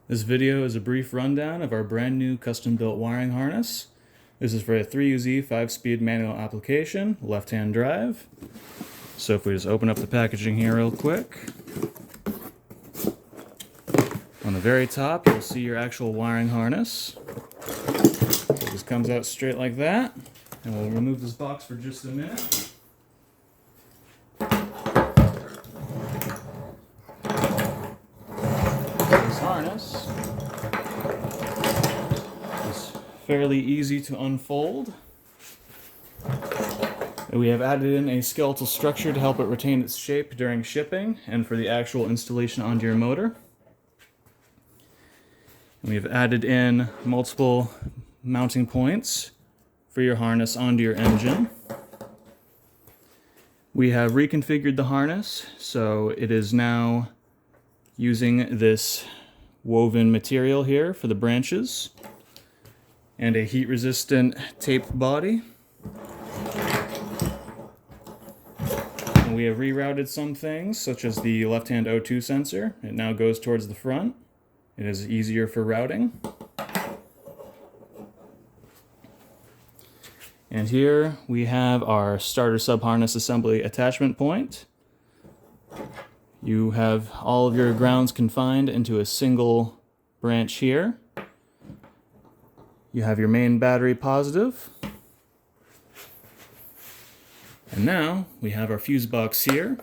This video is a brief rundown of our brand new custom-built wiring harness. This is for a 3UZ 5-speed manual application, left-hand drive. So if we just open up the packaging here real quick. On the very top, you'll see your actual wiring harness. It just comes out straight like that. And we'll remove this box for just a minute. This harness is fairly easy to unfold. And we have added in a skeletal structure to help it retain its shape during shipping and for the actual installation onto your motor. And we have added in multiple mounting points for your harness onto your engine. We have reconfigured the harness so it is now using this woven material here for the branches and a heat-resistant taped body. And we have rerouted some things, such as the left-hand O2 sensor. It now goes towards the front. It is easier for routing. And here we have our starter sub-harness assembly attachment point. You have all of your grounds confined into a single branch here. You have your main battery positive. And now we have our fuse box here.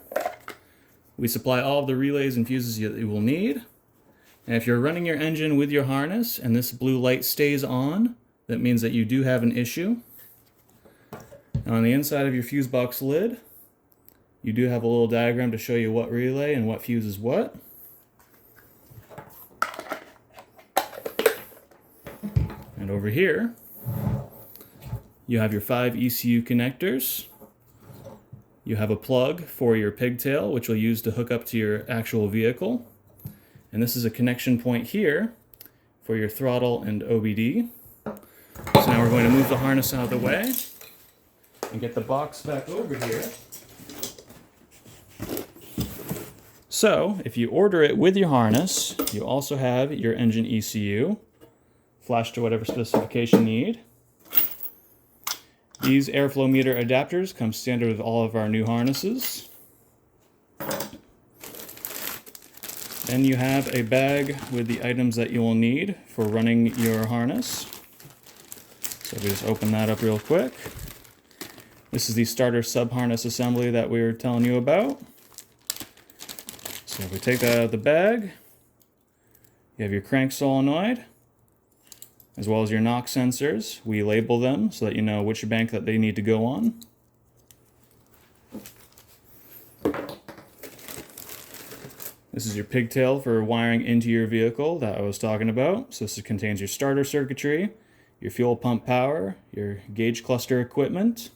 We supply all of the relays and fuses that you will need. And if you're running your engine with your harness and this blue light stays on, that means that you do have an issue. Now on the inside of your fuse box lid, you do have a little diagram to show you what relay and what fuse is what. And over here, you have your 5 ECU connectors. You have a plug for your pigtail, which you'll use to hook up to your actual vehicle. And this is a connection point here for your throttle and OBD. So now we're going to move the harness out of the way and get the box back over here. So, if you order it with your harness, you also have your engine ECU, flashed to whatever specification you need. These airflow meter adapters come standard with all of our new harnesses. Then you have a bag with the items that you will need for running your harness. So we just open that up real quick. This is the starter sub-harness assembly that we were telling you about. So if we take that out of the bag, you have your crank solenoid, as well as your knock sensors. We label them so that you know which bank that they need to go on. This is your pigtail for wiring into your vehicle that I was talking about. So this contains your starter circuitry, your fuel pump power, your gauge cluster equipment.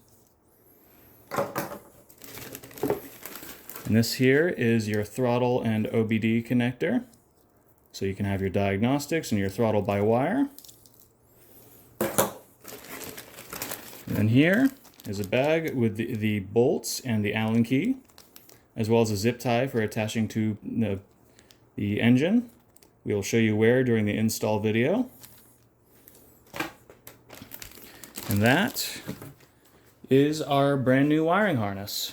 And this here is your throttle and OBD connector. So you can have your diagnostics and your throttle by wire. And then here is a bag with the bolts and the Allen key, as well as a zip tie for attaching to the engine. We will show you where during the install video. And that is our brand new wiring harness.